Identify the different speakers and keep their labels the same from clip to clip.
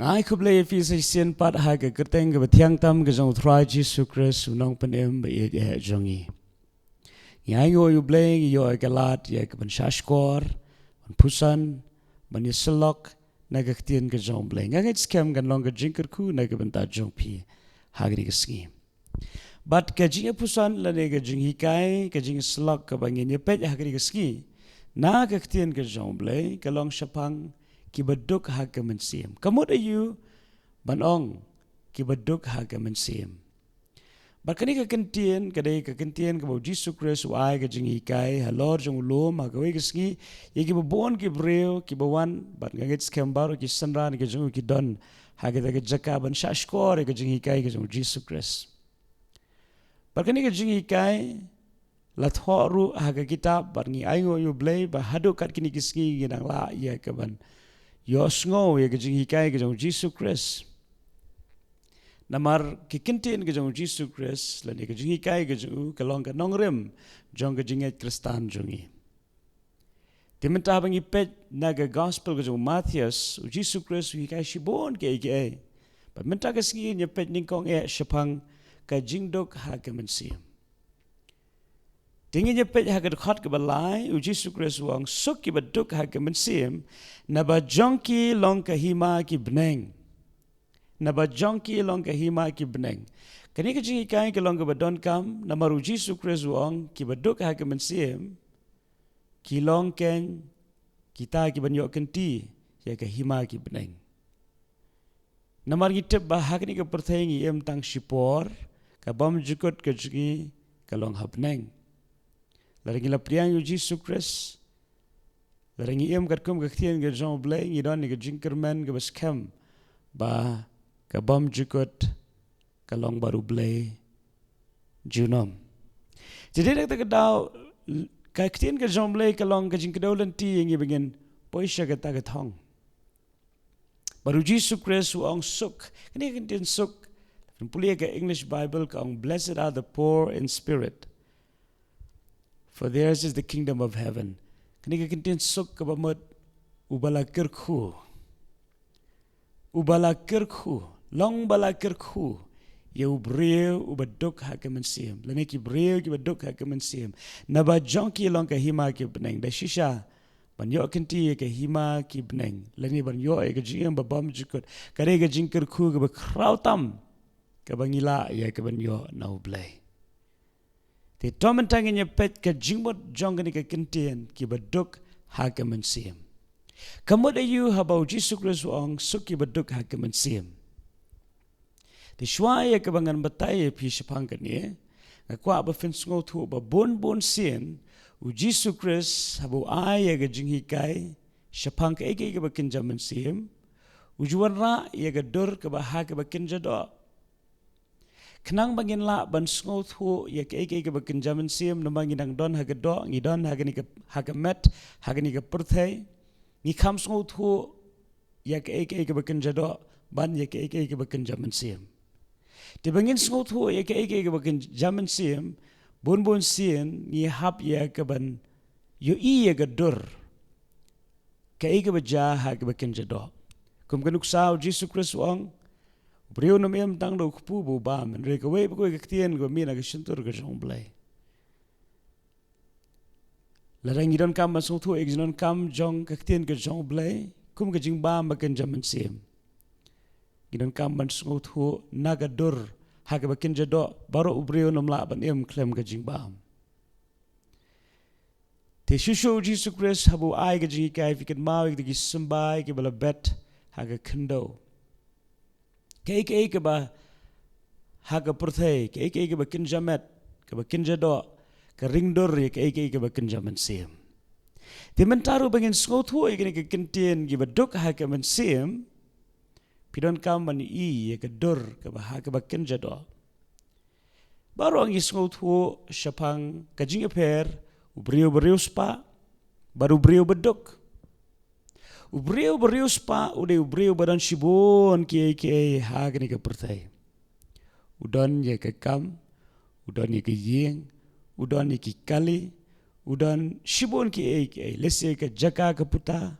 Speaker 1: Ai khub le fi se sien pat ha ke kerteng ke thiang tam ke jong thrai Jesus Christ unong panem be ye jongi. Ngai yo yu bleng yo ke lat ye ke ban shashkor ban pusan ban yeslok na ke tien ke jong bleng. Ngai scam kan long ke jinker ku na ke ban ta jong pi ha ke ski. But ke jing pusan la ne ke jing hikai ke jing slok ke bangin ye pet ha ke ski. Na ke tien ke jong bleng ke long shapang ki beduk ha ke mynsiem. Kamut ayu banong ki beduk ha ke mynsiem. Bakani ka kentien kadai ka kentien ka Jesus Christ wai ka jingi kai halor jong lom ha ka wei ski ye ki bon ki breu ki bawan bat ngait skem baru ki sanran ki jong ki don ha ka jaka ban shashkor ka jingi kai ka jong Jesus Christ. Bakani ka jingi kai la thoru ha ka kitab bar ngi aingo yu blei ba hadu kat kini kiski ginang la ye ka ban yo sngo ye ka jingi kai ka jong Jesus Christ. Namar ki kentien ke jong Jesus Christ la ne ke jingi kai ke jong ka long ka nongrem jong ke jinget Kristan jongi. Timenta bangi pet na ke gospel ke jong Mathaios Jesus Christ wi kai shibon ke ke. Ba menta ke ski nye pet ning kong e shapang ka jingdok ha ke mynsiem. Tingi nye pet ha ke khot ke balai Jesus Christ wang suk ki baduk ha ke mynsiem na ba jongki long ka hima ki bneng. Na ba jongki long ka hima ki bneng. Kani ka jingi kai ke long ka badon kam na maru Jesus Christ wang ki baduk ha ke mynsiem ki long ken kita ki banyo kenti ya ka hima ki bneng. Na mar gitep ba ha kani ka perthaingi em tang shipor ka bam jukot ka jingi ka long ha bneng. Larangi la priang yu Jesus Christ larangi em kat kum ka thien ka jong bleng i don ni ka jingkermen ka baskem ba ka bom jukot ka long baru blei junom. Jadi dak tak dau ka ktien ka jom blei ka long ka jing kedolan ti yang ibingen poisha ka ta ka thong. Baru Jesus Christ ong suk. Kini kan suk. Pulia ka English Bible ka ong blessed are the poor in spirit, for theirs is the kingdom of heaven. Kini ka kintin suk ka bamot ubala kirku. Ubala kirku. Long balakir ku ye ubreu ubaduk ha ke mynsiem lane ki breu ki baduk ha ke mynsiem na ba jonki long ka hima ki bneng da shisha ban yo kenti ke hima ki bneng lane ban yo e ke jing ba bam jikot kare ke jingker ku ke ba krautam ke bangila ye ke ban yo na ublei te tomentang ye pet ke jingbot jongani ke kentien ki baduk ha ke mynsiem kamot ayu habau Jesus Christ ong suki baduk ha ke mynsiem. Di shwaya ke bangan Mathaios pi shapang kani ngakwa ba finsngo thu ba bon sien u Jesus Christ habu ay ga jinghi kai shapang ke ke ba kinja mynsiem u juwanra ye ga dur ke ba ha ke ba kinja do knang bangin la ban sngo thu ye ke ba kinja mynsiem no bangin ang don ha ga do ngi don ha ga ni ha ga met ha ga ni ga purthai ni kham sngo thu ye ke ba kinja do ban ye ke ba kinja mynsiem. Di bangin sngot ho ye ke bakin jaman siem bon sien ni hap ye ke ban yo i ye gadur ke ba ja ha ke bakin jado kum kanuk sao Jesus Christ wang breu no mem tang do kpu bu ba men re ke we ko ke tien go mi na ke shintur ke jong blai la rang idon kam ma sngot ho ek jinon kam jong ke tien ke jong blai kum ke jing ba bakin jaman siem gidan kam ban sngot ho nagadur ha ke bakin jado baro ubreu nom la ban em klem ke jing ba te shusho Jesus Christ habu ai ke jing kai fiket ma ke simbai ke bala bet ha ke kendo ke ba ha ke purthai ke bakin jamet ke bakin jado ke ringdor ke bakin jaman siem te mentaru bangin sngot ho ke kentien ke baduk ha ke mynsiem pidon kam man ye ke dur ke bah ke bakin jado baru ang isngot ho shapang kajing per ubreu spa baru breu beduk ubreu spa ude ubreu badan shibon ke ha ke ni ke pertai udon ye ke kam udon ye ke yeng udon ye ke kali udon shibon ke lese ke jaka ke puta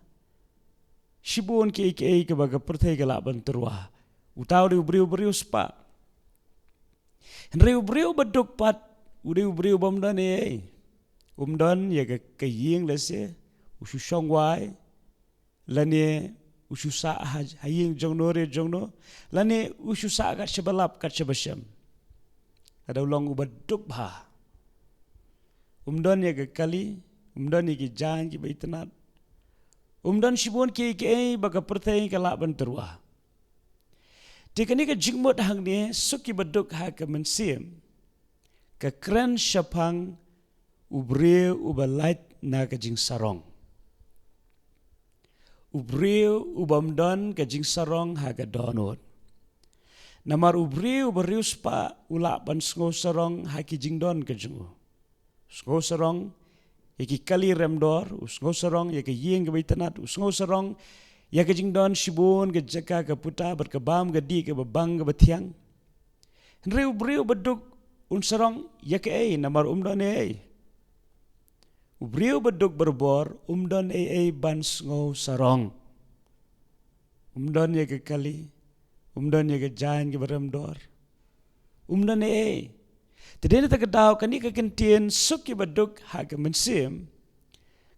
Speaker 1: Shibun ke baga pertai ke laban terwa. Utau riu beriu spa. Riu beduk pat. Riu bomdan Umdan ya ke ying lese. Usu shongwai. Lani usu sa haying jongno re jongno. Lani usu sa kat sebalap kat sebasam. Ada ulang ubaduk bah. Umdan ya ke kali. Umdan ya ke jan ke baitanat. Umdan shibun ke baga pertai ke laban terwa. Tikani ke jingmut hang ni suki beduk ha ke mynsiem. Ke kren syapang ubre ubalait na ke jing sarong. Ubre ubamdan ke jing sarong ha ke donot. Namar ubre ubariu spa ulapan sngo sarong ha ke jing don ke jungu. Sngo sarong yaki kali remdor, sngo sarong yaki ying ke baitanat, sngo sarong ya ke jing don shibun ke jaka ke puta berkebam ke di ke bebang ke betiang. Riu beduk unsarong ya ke namar umdan Ubriu beduk berbor umdan ban sngo sarong. Umdan ya ke kali, umdan ya ke jan ke beremdor. Umdan Tadini tak kedau kani ke kentien suk ki beduk ha ke mynsiem.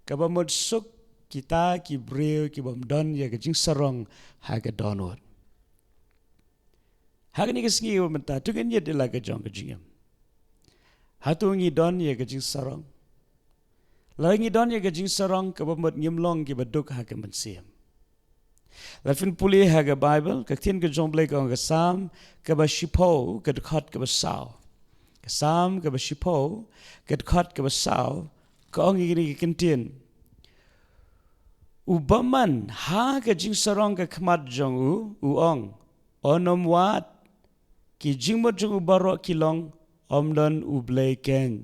Speaker 1: Kabamod suk kita ki breu ki bamdan ya ke jing sarong ha ke donot. Ha ni ke sngi menta tu kan yet la ke jong ke jingam. Ha tu ngi don ya ke jing sarong. La ngi don ya ke jing sarong kabamod ngimlong ki beduk ha ke mynsiem. Lafin puli ha ke Bible ke tin ke jong blek ke sam ke ba shipo ke khat ke ba saw. Ke sam ke ba shipo ke khat ke ba saw ko ngi ni ke kentien. Ubaman ha ke jing sarong ke khmat jong uong onom wat ki jingmot jong barok kilong omdan ublay ken.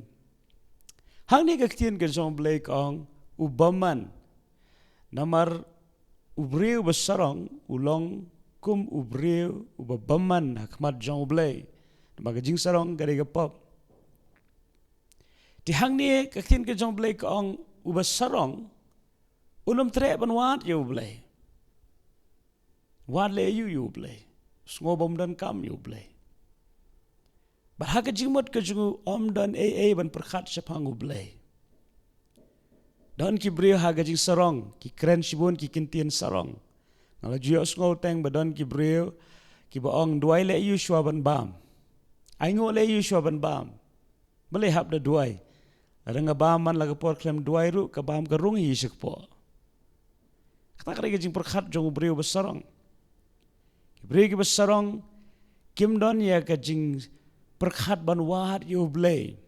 Speaker 1: Hang ni ke tien ke jong blay ong ubaman namar ubriu besarong ulong kum ubriu ubaman khmat jong ublay namar ke jing sarong ke ke pop. Di hang ni ke tien ke jong blay ong ubasarong Ulum trek ban wat you blay. Wat le you blay. Sngo bomdan kam you blay. Bahaka jingmot ke jungu omdan ban perkhat sepang blay. Dan ki brio haga jing sarong ki kren shibun ki kintien sarong. Ngala jio sngo teng badan ki brio ki baong duai le you shwa ban bam. Aingo le you shwa ban bam. Boleh hap da duai. Ada ngabam man laga por klem duai ru ka bam ka rung hi sekpo. Tak ada jing perkhat jong brio besarong. Brio ki besarong kim don ya ka jing perkhat ban wat yo blay.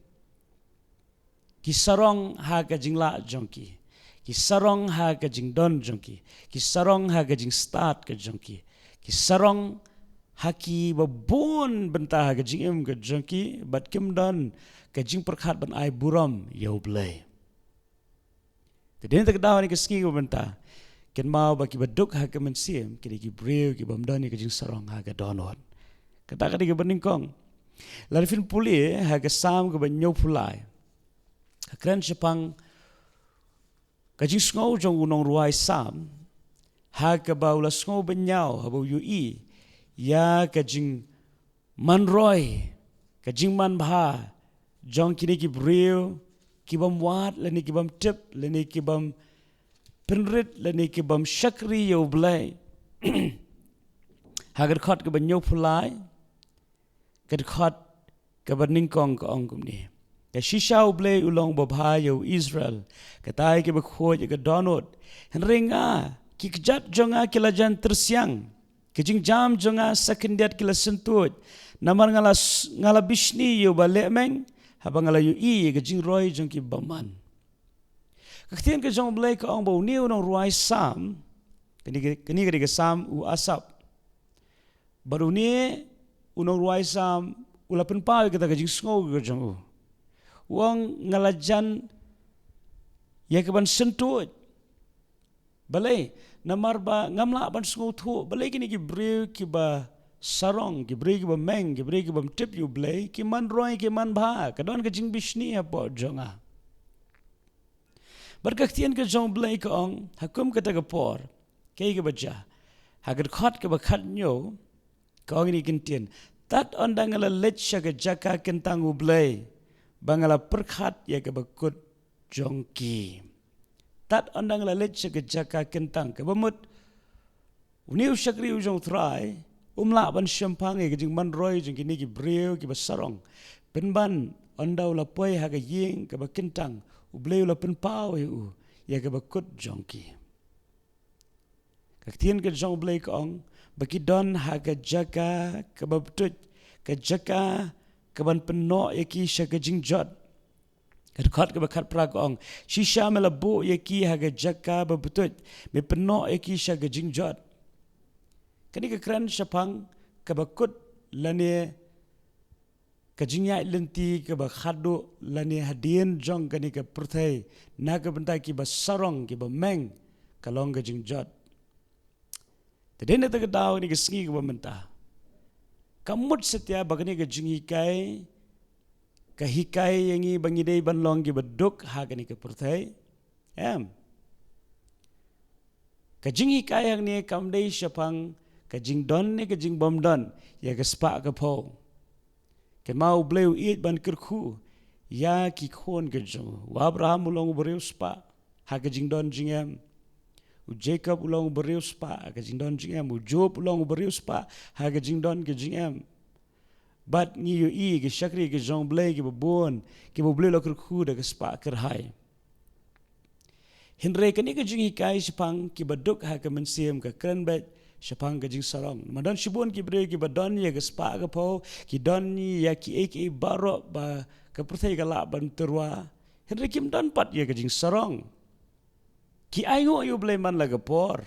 Speaker 1: Ki sarong ha ka jing la jongki. Ki sarong ha ka jing don jongki. Ki sarong ha ka jing start ka jongki. Ki sarong ha ki babon bentah ka jing em ka jongki bat kim don ka jing perkhat ban ai buram yo blay. Tadin tak daw ni ka ski ko bentah. Ken mau baki beduk ha ke mynsiem kini ki breu ki bamdan ke jing sarong ha ke donot. Kata kadi ke beningkong. Larifin puli ha ke sam ke banyo pulai. Keren sepang ka jing sngo jong unong ruai sam ha ke baula sngo benyau ha bau ui ya ke jing manroi ke jing man bha jong kini ki breu ki bam wat leni ki bam tip leni ki bam penrit leni ke bam syakri yo blay. Hagar khat ke banyo pulai. Ke khat ke beningkong ke ongkum ni. Ke shisha blay ulong babha yo Israel. Ke tai ke bekhoj ke donot. Henringa ki kejat jonga kilajan tersiang. Ke jing jam jonga sekendiat kila sentut. Namar ngala bishni yo balek meng. Haba ngala yo ke jing roy jong ki baman. Kekhtian ke jong blay ke ong bau ni unong ruai sam. Kini ke sam u asap. Baru ni unong ruai sam ulapan pau kita ke jing sngo ke jong u. Uang ngalajan ya ke ban sentut. Balai namar ba ngamla ban sngo thu. Balai kini ki breu ki ba sarong, ki breu ki ba meng, ki breu ki ba tip you blay, ki man roi ki man bha. Kadon ke jing bishni apa jonga. Berkaktian ke jong blay ke ong hakum kata ke por Kaya ke baca. Hagar khot ke bakat nyo. Kau ini kentian. Tat ondang ala lech ke jaka kentang ublay. Bangala perkhat ya ke bakut jongki. Tat ondang ala lech ke jaka kentang ke bamut. Uni usyakri ujong try. Umla ban syampang ke jing man roy jing kini ki breu ki basarong. Penban ondau la poi haga ying ke bakentang. Ublay la penpau ya ke bakut jongki. Kaktian ke jong blay kong, bagi don haga jaga ke babtut, ke jaga ke ban penok yaki syaga jingjot. Kedekot ke bakat prakong, shisha melabu yaki haga jaga babtut, me penok yaki syaga jingjot. Kani ke keren syapang ke bakut lani ke jingyai lenti ke bakhadu lani hadien jong kani ke pertai, na ke bentai ki basarong ki bameng kalong ke jingjot. Tadi nak tahu ni kesengi ke pemerintah. Kamut setiap bagani ke jinghikai, ke hikai yang ini bangi day banlong ke beduk hak ni ke pertai. Ke jinghikai yang ni kam day syapang ke jingdon ni ke jingbom don ya ke spak ke po. Ke mau bleu eat ban kerku ya ki khon ke jong. Wa Abraham ulong bereu spak hak ke jingdon jingem. Jacob ulang beriu spa ke jingdon jingem, Job ulang beriu spa ha ke jingdon ke jingem. Bat ni yu i ke syakri ke jong blay ke babon ke boblay lo kerku ke spa kerhai. Henry ke ni ke jingi kai sepang ke baduk ha ke mynsiem ke keren bet sepang ke jing sarong. Madan shibun ke beriu ke badon ya ke spa ke po ke don ni ya ki ek barok ba ke pertai ke lak ban terwa. Henry kim don pat ya ke jing sarong. Ki ayo yu blay man laga por.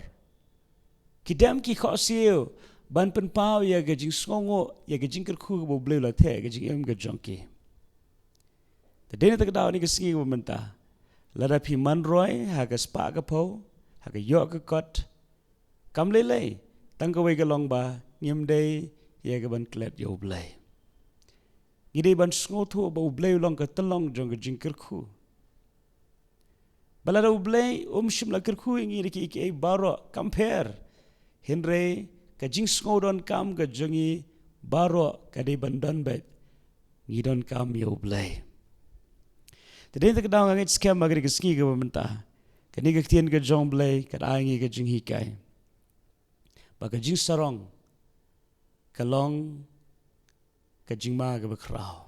Speaker 1: Ki dam ki kho siu ban pen pau ya ga jing songo ya ga jing kerku bo blay la the ga jing em ga jonki. Ta dene ta daw ni ga singi bo menta. La da pi man roy ha ga spa ga po ha ga yo ga kot. Kam le le tang ga we ga long ba ngim day ya ga ban klet yo blay. Ngide ban songo thu bo blay long ga telong jong ga jing kerku. Balada ublay shim la kerku ingi ki iki baro compare Henry ka jing sngodon kam ka jongi baro ka de bandan bet ngidon kam yo ublay. Tadi tak daw ngit scam magri ka ski ka bamenta. Kani ka tien ka jong blay ka aingi ka jing hikai. Ba ka jing sarong ka long ka jing ma ka bakraw.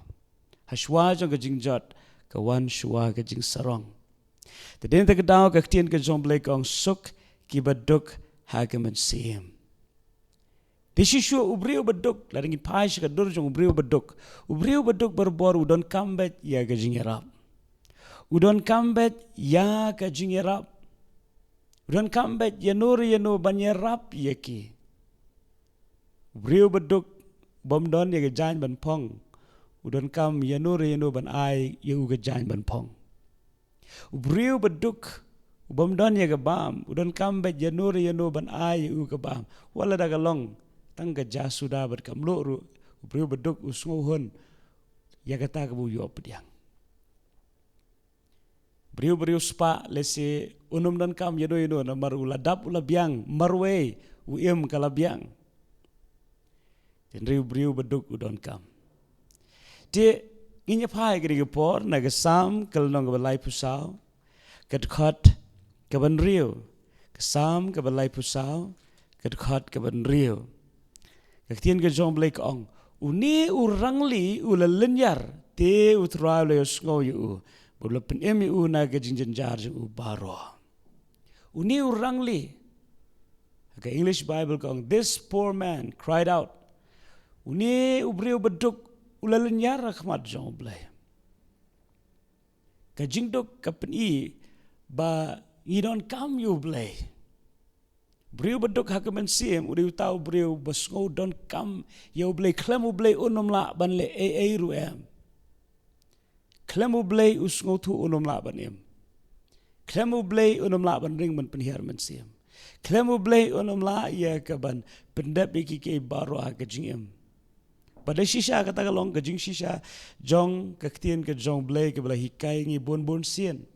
Speaker 1: Hashwa jong ka jing jot ka wan shwa ka jing sarong. Tadi tak daw ka tien ka jong blay kong suk ki baduk ha ka mynsiem. Desisyo ubriu baduk laring ipaish ka dur jong ubriu baduk. Ubriu baduk berbor udon kambet ya ka jing erap. Udon kambet ya ka jing erap. Udon kambet ya nur ban erap ya ki. Ubriu baduk bom don ya ka jan ban pong. Udon kam ya nur ban ai ya u ka jan ban pong. Ubriu baduk bom don ya ka bam. Udon kambet ya nur ban ai ya u ka bam. Wala da ka long. Tangga jasuda berkamlu ru ubriu beduk usngohon ya kata kebu yo pediang briu spa lese unum dan kam yado na maru ladap ula biang marwe uiem kala biang den briu beduk udon kam de inya pai gri gepor na gesam kal nong balai pusau kedkot kaban riu kesam ke balai pusau kedkot kaban riu. Kaktian ke jong blay kong uni urangli ula lenyar te utra le sngo yu bula pen emi una ke jinjar u baro uni urangli ke English Bible kong this poor man cried out uni ubriu beduk ula lenyar khmat jong blay ka jingdok ka pen I ba ngidon kam yu blay briu beduk hak mynsiem uri tau briu basngo don kam yo blay klemu blay unum la ban le ru em klemu blay usngo tu unum la ban em klemu blay unum la ban ring ban penhiar mynsiem klemu blay unum la ya ka ban pendap iki ke baro hak jing em pada shisha kata kalong ka jing shisha jong kaktien ka jong blay ka bla hikai ngi bon sien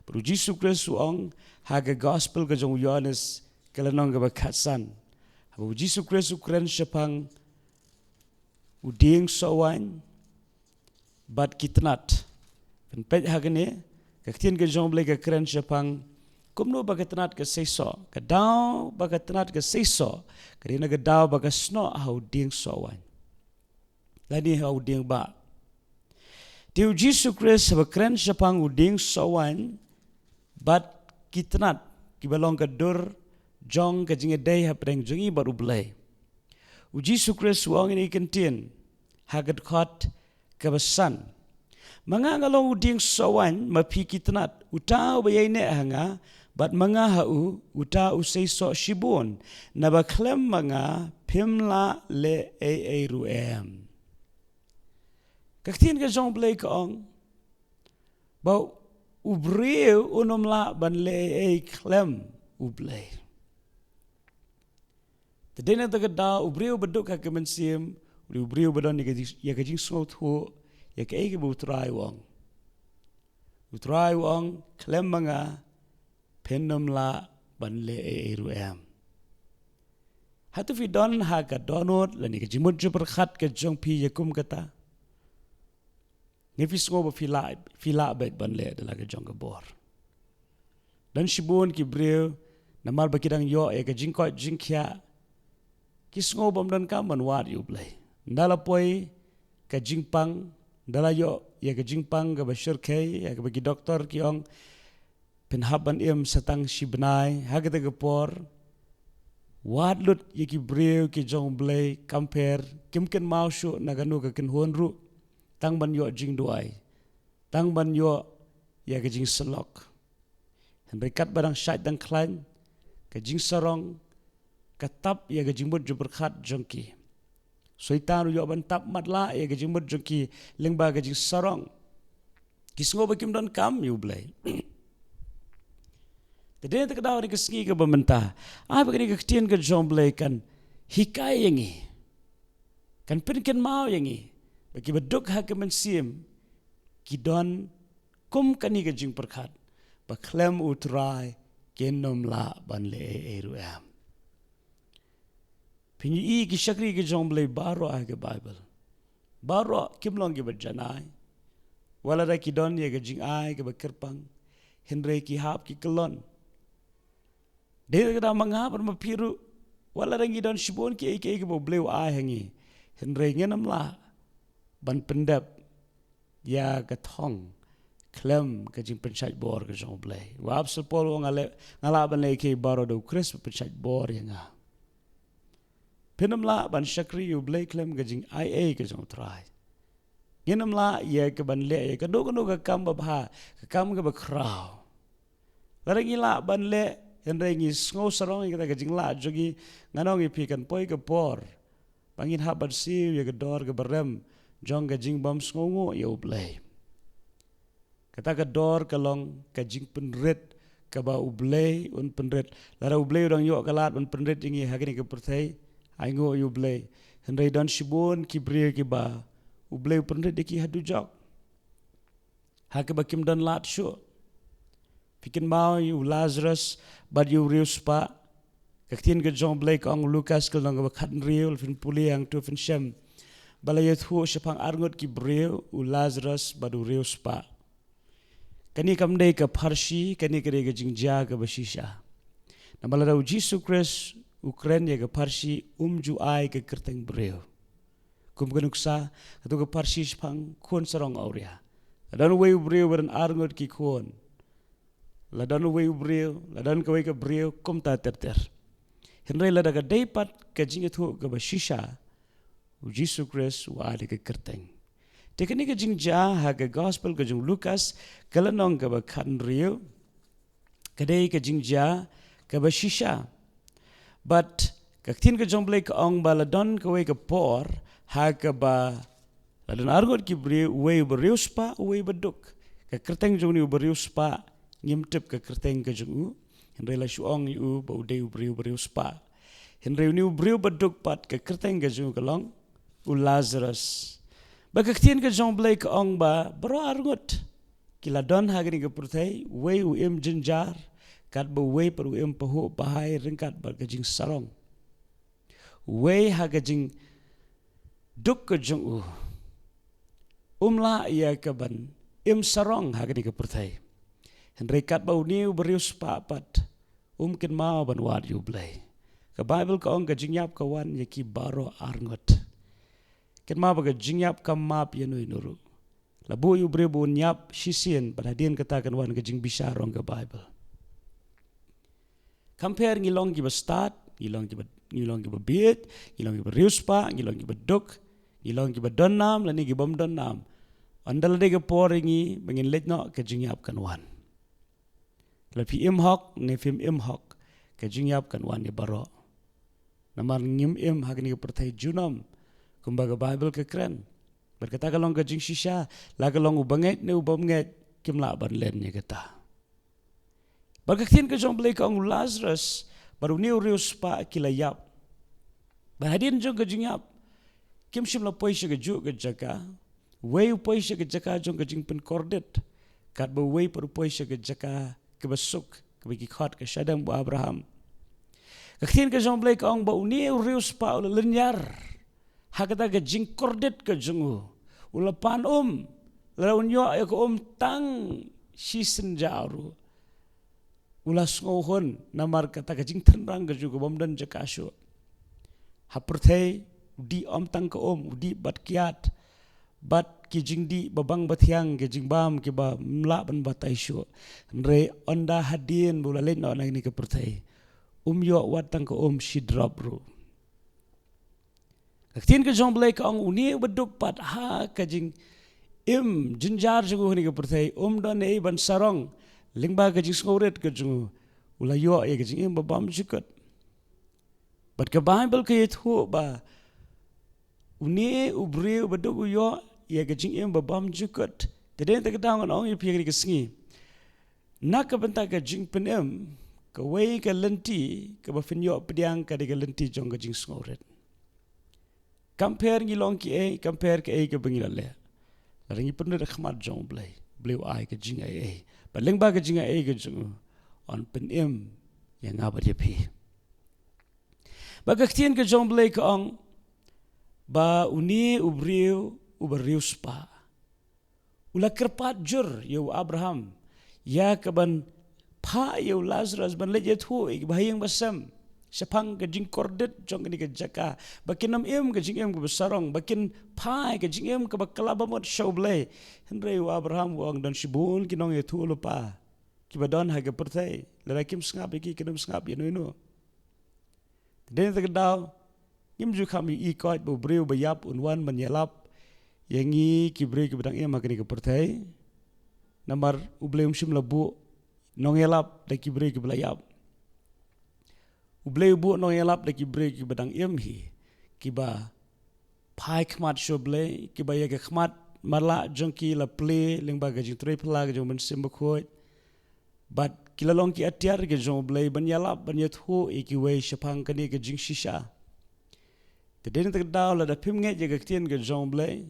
Speaker 1: Bro Jesus Christ ong hak gospel ka jong Yohanes kalanong ka bakatsan. Habu Jisu Kristus ukren syapang uding sawan bat kitnat. Penpet hagane kaktian ke jong blai ka kren syapang kumno bagatnat ke seiso, kadau bagatnat ke seiso, karina kadau bagasno hau ding sawan. Lani hau ding ba. Tiu Jisu Kristus bakren syapang uding sawan bat kitnat kibalong kadur jong kajingedai hapreng jongi baru belai. Jisu Kristus wang ini kentin hagat khot kebesan. Mangangalong uding sawan mapi kitnat utau bayai ne hanga bat mangahau utau seiso shibun nabaklem manga pimla le ruem. Kaktin ka jong blai ka ong bau ubreu unomla ban le klem ublai. Tadena tagada ubreu beduk ka mynsiem ubreu bedon ya ka jing sngot ho ya ka ege bu trai wong. Utrai wong klem manga penomla ban le ruem. Hatu fi don ha ka donot lani ka jimut ju berkhat ka jong pi yakum kata. Nifis ngo ba fila bet ban le dalaga jong bor. Dan shibun ki breu namal bakidang yo ya ka jingko jingkya kis ngo bam dan kaman wat yu blai. Ndala poi ka jingpang ndala yo ya ka jingpang ka bashir kay ya ka bagi doktor ki ong penhaban satang shibnai hagata ka por wat lut ya ki breu ki jong blai kamper kimken mau shu naganu ka kin honru tang ban yo jing duai tang ban yo ya ka jing selok henry kat barang syait dang klan ka jing sarong katap ya ka jing bud berkhat jongki soitan yo ban tap matla ya ka jing bud jongki lengba ka jing sarong kisngo bakim don kam yu blai tede tak daw ni kesngi ka bamenta begini ka ktien ka jong blai kan hikai yangi kan pinken mau yangi bagi beduk ha ke mynsiem kidon kum kani ke jing perkhat baklem utrai kenom la ban le ruam pinyi ki shakri ke jong blai baro ha ke bible baro kimlong ke berjanai wala da kidon ye ke jing ai ke bakirpang henre ki hap ki kelon de da mangap mapiru wala da kidon shibon ki ke bo bleu ai hangi henre ngenam la ban pendap ya gathong klem ka jing penchait bor ka jong blai wap sepol ngala ban le ke baro do kris penchait bor yanga penam la ban shakri yu blai klem ka jing ia ka jong trai ngenam la ya ka ban le ka do ka kam ba ka kam ka ba kraw larang ila ban le henrengi sngo sarong ka jing la jogi nganong ipi kan poi ka por bangin haban siu ya ka dor ka barem jong ka jing bam sngongo ya ublay. Kata ka dor kalong ka jing penret ka ba ublay un penret. Lara ublay udang yo kalat un penret ingi hagini ka pertay. Aingo ya ublay. Henry dan shibun ki bria ki ba. Ublay penret ki hadu jok. Hake ba kim dan lat syo. Pikin mau yu Lazarus bad yu rius pa. Kaktin ka jong blay ka ang Lucas kalong ka ba katan riu fin puli ang tu fin shem. Balayat hu syapang arngot ki breu u Lazarus badu reus pa. Kani kamdai ka parsi, kani kare ka jingja ka basisha. Na balarau Jisu Kristus ukren ya ka parsi ju ai ka kerteng breu. Kum kanuksa katu ka parsi syapang kun sarong auria. Ladan wei breu badan arngot ki kun. Ladan wei breu, ladan ka wei ka breu kum ta terter. Henry lada ka daipat ka jingat hu ka basisha. Jisu Kristus wa ada ke kerteng. Tekani ke jing ja ha ke gospel ke jing Lukas kalanong ke ba kan rio. Kadai ke jing ja ke ba shisha. But kaktin ke jong blai ke ong ba ladon ke wei ke por ha ke ba ladon argot ki bri wei berius pa wei beduk. Ke kerteng jong ni berius pa ngimtip ke kerteng ke jong u. Henry la shuong yu ba udai berius pa. Henry ni beriu beduk pat ke kerteng ke jong kalong u Lazarus. Bakaktin ka jong blai ka ong ba bro arngot. Kila don hagini ka purtay way u im jinjar kat ba wei per em pahu bahai ringkat bar kajing sarong wei ha kajing duk kajung umla ia kaban sarong ha kani kepertai Henry kat ba uniu berius papat kin mau ban war you blay ka Bible ka ong kajing yap kawan yaki baro arngot kin mau ba kajing yap kamap yanu inuru labu you bre bu nyap sisien padadien katakan wan kajing bisarong ka Bible compare ngilong ki ba start ngilong ki ba bit ngilong ki ba rius pa ngilong ki ba duk ngilong ki ba donnam lani ki bom donnam andal de ke poringi bangin letno kajing yap kan wan lapi hok ne film hok kajing yap kan wan ni baro namar ngim hak ni pertai junam kumbaga Bible ke keren berkata kalong kajing shisha la kalong ubanget ne ubamnget kimla ban len ni kata berkatien ke jong blai ka ong Lazarus baru ni urius pa kilayap bahadin jong kajing yap kim shim la poisha ke ju ke jaka wei poisha ke jaka jong kajing pen kordet kat ba wei per poisha ke jaka ke basuk ke bagi khat ke shadang bu Abraham kaktin ke jong blai ka ong ba uni urius pa ula lenyar hakata ke jing kordet ke jungu ula pan la unyo ya ko tang shisen jaru ula sngohon namar kata ke jing tenrang ke juga bom dan jakasu hapertai di tang ke di bat kiat bat ki jing di babang batiang ke jing bam ke ba mla ban Mathaios re onda hadin bula len na ni ke pertai yo watang ke shidrop ru kaktin ke jong blai ka uni beduk pat ha ke jing jinjar jugo ni ke pertai don ei ban sarong lingba ke jing skoret ke jung ula yo ke jing babam jikat bat ke Bible ke itu ba uni ubri beduk yo ya ke jing babam jikat teden te kedangan ong pi ke sngi nak ke bentak ke jing penem ke wei ke lenti ke ba finyo pediang ke de lenti jong ke jing skoret compare ngilong ki compare ke ke bengilale ringi penuh khmat jong blai bleu ai ke jing paling ba ke jing ke jung on penem yang abat ye pi ba kaktian ke jong blai ka ong ba uni ubriu uberius pa ula kerpat jur yo Abraham ya kaban pa yo Lazarus ban lejet hu bahayang basam sepang ke jing kordet jong ni ke jaka bakin ke jing ke besarong bakin pa ke jing ke baklaba mot showblay henry Abraham wang dan sibun kinong ye tu lupa kibadon ha ke pertai larakim sngap iki kinum sngap ye no den te daw ngim ju kami ikot bo breu bayap unwan menyelap yangi kibre ke bedang makani ke pertai namar ubleum sim labu nongelap da kibre ke belayap ublei bu nongelap da kibre ke bedang hi kiba pai khmat shoblei kiba ye ke khmat marla jongki la ple lengba ga jing tre pla ga jong mynsiem bkhoi bat kilalong ki atiar ke jong blei banyalap banyat hu ki wei shapang kani ke jing shisha teden tak daw la da phim nge je ga tien ke jong blei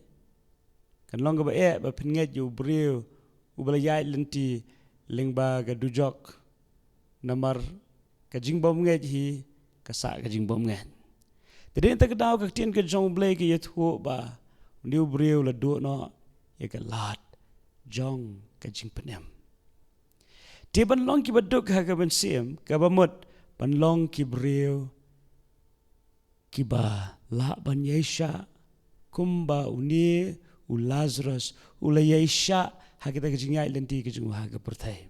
Speaker 1: kan long ba ba phin nge ju breu ubla yai lenti lengba ga dujok namar ka jing bom nge hi ka sa ka jing bom nge teden tak daw ka tien ke jong blei ke yet hu ba new breu la do no ye ka lat jong ka jing penem ti ban long ki baduk ha ka mynsiem ka bamut ban long ki breu ki ba la ban yesha kumba uni u Lazarus u la yesha ha kita ka jingai lenti ka jing ha ka pertai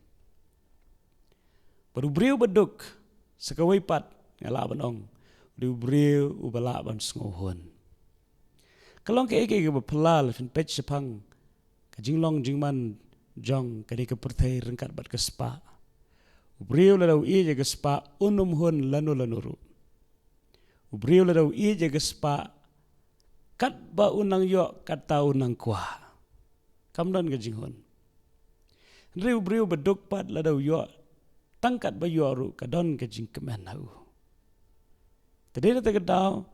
Speaker 1: baru breu baduk sakawai pat ngala ban ong du breu u bala ban sngohon kalong ke ke ba pelal fin pet sepang ka jinglong jingman jong kadi ke pertai rengkat bat ke spa ubriu la dau i je ke spa unum hun lanu lanuru ubriu la dau i je ke spa kat ba unang yo kat ta unang kwa kamdan ke jinghon riu briu beduk pat la dau yo tangkat ba yo ru kadon ke jing kemen hau tadena ta kedau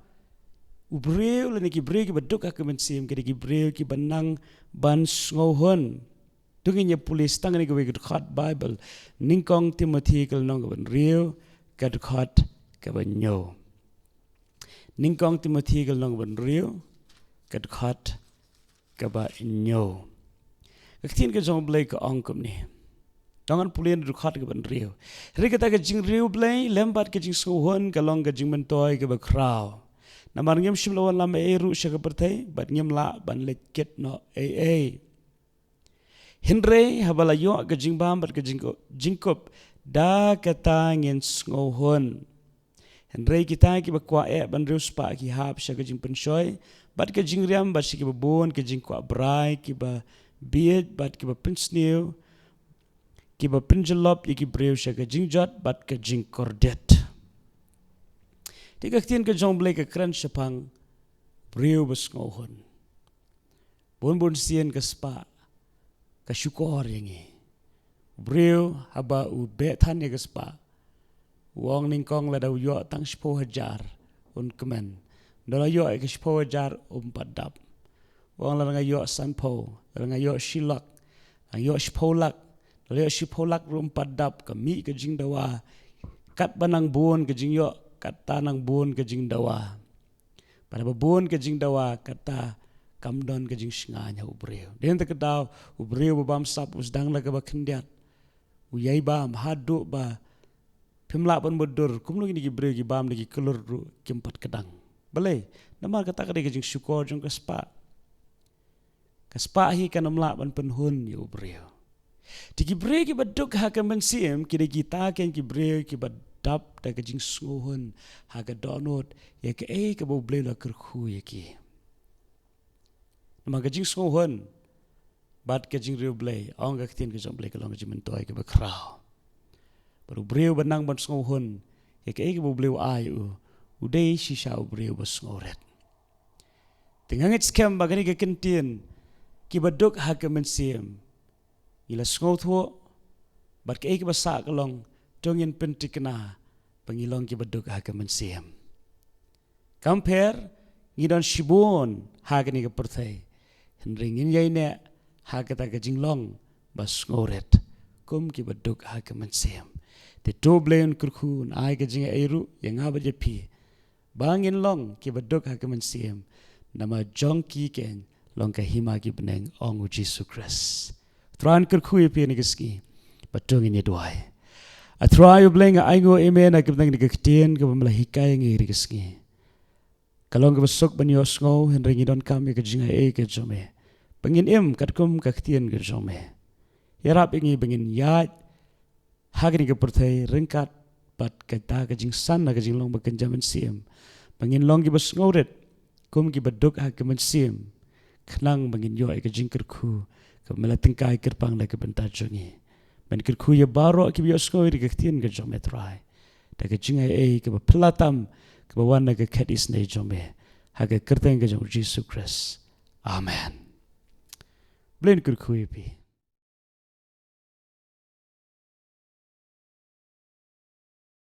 Speaker 1: ubriu la ni ki breu ki beduk ka mynsiem ke ki breu ki banang ban sngohon Tungin ya pulis tangan ni kawai kedukhat Bible. Ningkong Timothy kal nong kaban rio kedukhat kaban nyo. Ningkong Timothy kal nong kaban rio kedukhat kaban nyo. Kaktin ka jong blay ka ongkom ni. Tangan pulian kedukhat kaban rio. Hari kata ka jing rio blay lembat ka jing suhon kalong ka jing mentoy kaban kraw. Namar ngem shimlawan lam eru siya kapertay bat ngem la ban lekit no Henry habalayo ka jingbam bat ka jingkop da kata ngin ngohon. Henry kita ki bakwa ban reus pa ki hap sya ka jing penshoy bat ka jingriam bat si ki babon ka jingkwa brai ki ba biet bat ki ba pensniu ki ba penjelop ki breu sya ka jingjot bat ka jingkordet. Tiga ktin ka jong blay ka kran syapang breu bas ngohon. Bon sien ka spa kasyukor yang breu haba u betan ya gespa wong ningkong la daw yo tang 10,000 un kemen dala yo ke 10,000 padap wong la nga yo sanpo la nga yo shilak ang yo 10,000 la yo 10,000 padap kami ke jing dawa kat banang bon ke jing yo kat tanang bon ke jing dawa pada bon ke jing dawa kata kamdon ka jing singanya ubreu. Den ta kadaw ubreu babam sap usdang la ka bakendiat. Uyai bam hadu ba pimla ban bodur kumlo ni gibreu gi bam ni kelur kimpat kedang. Bale namar kata ka jing syukur jong kaspa. Kaspa hi kan amla ban penhun ya ubreu. Di gibreu ki baduk ha ka mynsiem ki de kita ken gibreu ki badap da ka jing sunguhun ha ka donot ya ka ka bobleu la kerku ya ki. Nama kajing sunguhun, bat kajing riu blay, awang kaktin kajing blay kalong kajing mentoy ke bakraw. Baru breu benang ban sunguhun, ya ke bu bleu ayu, udai sisa breu bas sunguret. Tengangit skem bagani ke kentin, ki baduk ha ke mynsiem. Ila sunguthwo, bat ke basak kalong, tongin pentikna, pangilong ki baduk ha ke mynsiem. Compare, ngidon shibon ha ke ni ke perthai. Ringin yai ne ha kata ka jinglong bas ngoret kum ki baduk ha ka mynsiem te to blain kurkhun ai ka jinga eru yang aba je pi bangin long ki baduk ha ka mynsiem nama jongki ken long ka hima ki beneng ong Jesus Christ tran kurkhu ye pi ni kiski batung ini doai atrai bleng aingo amen ak beneng ni kitien ka bamla hikai ngi kiski kalong ka besok banyos ngo henringi don kami ka jinga ka jome pengin katkum kaktian ke jome yarap ingi pengin yat hagni ke perthai ringkat pat kata ke jing san ke jing long baken jaman siem pengin long ki bas ngoret kum ki baduk ha ke mynsiem khnang pengin yo ke jing kerku ke melatengkai kerpang la ke bentajongi men kerku ya baro ki bios ko ri kaktian ke jome trai da ke jing ke pelatam ke bawana ke kadis nei jome ha ke kerteng ke jong Jesus Christ amen Blen kurkuipi.